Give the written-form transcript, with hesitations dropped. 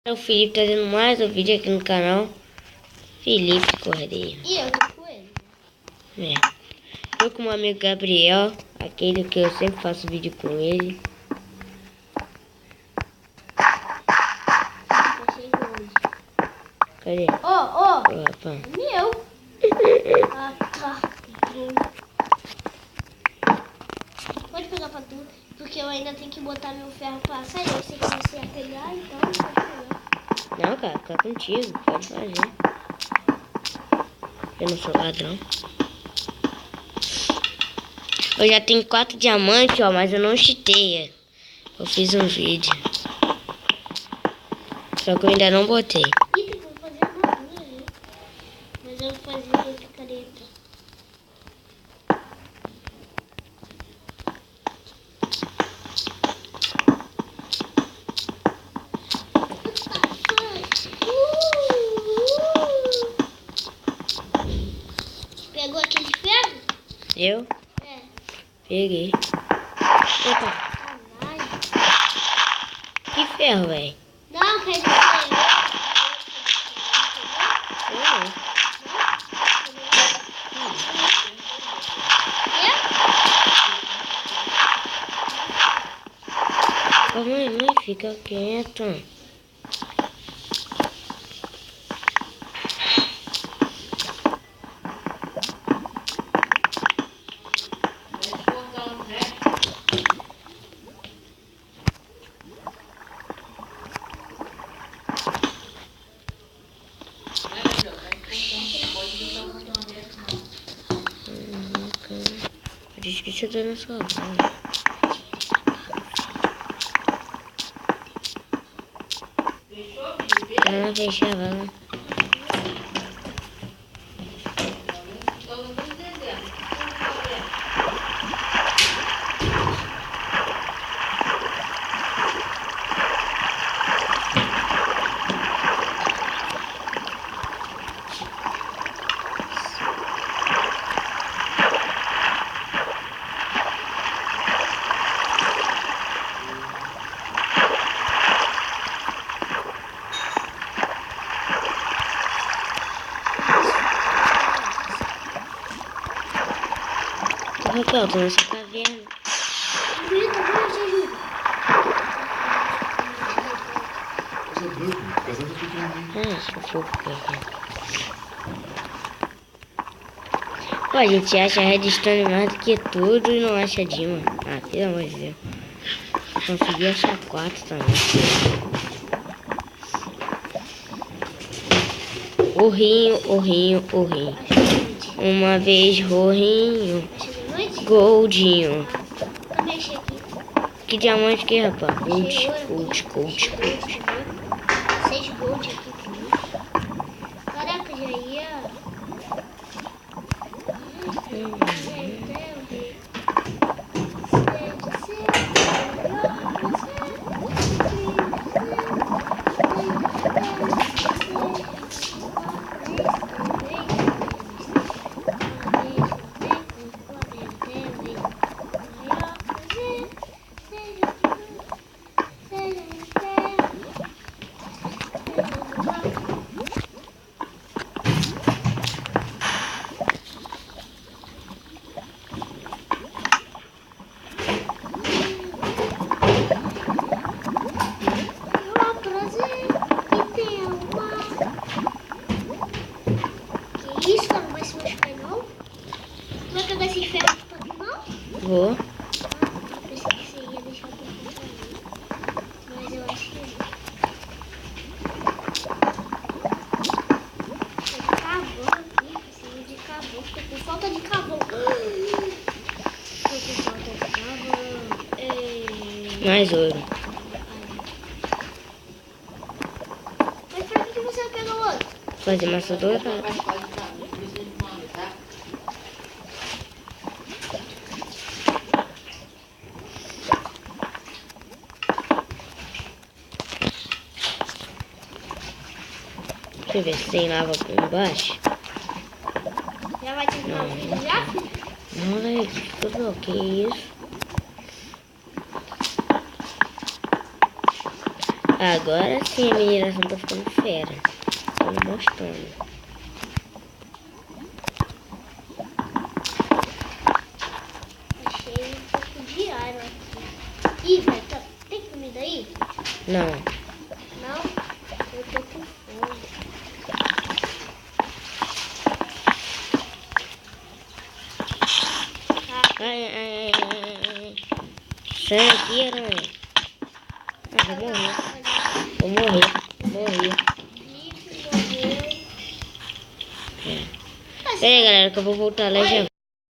O Felipe trazendo mais um vídeo aqui no canal. Felipe Correia. E eu tô com ele. Eu com o meu amigo Gabriel, aquele que eu sempre faço vídeo com ele. Cadê? Ô, Rapaz. meu. Ah, tá. Pode pegar pra tu, porque eu ainda tenho que botar meu ferro pra sair. Eu sei que você ia pegar, então pode pegar. Não, cara, fica contigo, pode fazer. Eu não sou ladrão. Eu já tenho 4 diamantes, ó, mas eu não cheatei. Eu fiz um vídeo. Só que eu ainda não botei. Ih, tem como fazer armadura, né? Mas eu vou fazer de picareta. Pegou aquele ferro? Eu? É. Peguei. Opa, Caralho. que ferro, velho. Não, quer dizer, Mãe, fica quieto. Eu esqueci de dar na sua mão. Não, fechava, não. Rafael, tô nessa caverna. Pô, a gente acha redstone mais do que tudo e não acha Dima. Ah, pelo amor de Deus. Consegui achar 4 também. Orrinho. Uma vez Rorrinho. Goldinho. Que diamante que é, rapaz? Gold. 6 gold aqui comigo. Caraca, já ia. Isso, não vai se machucar não? Tu vai pegar esses ferros pra tu não? Vou. Ah, pensei que você ia deixar pra mim. Mas eu acho que não. Tô de carvão aqui, preciso de carvão. Tô com falta de carvão. Tô com falta de carvão. Mais ouro. Mas pra que você vai pegar outro? Fazer massa dourada. Deixa eu ver se tem lava por embaixo. Já vai terminar o vídeo já? Não, velho, tudo ok, isso. Agora sim a mineração tá ficando fera. Tô mostrando. Achei um pouco de iron aqui. Ih, velho, tem comida aí? Não. Não? Eu tô com fome. Ai. Sai aqui, aranha. Vou morrer. Vou morrer. Morri. Felipe morreu. Pera aí, galera, que eu vou voltar lá já.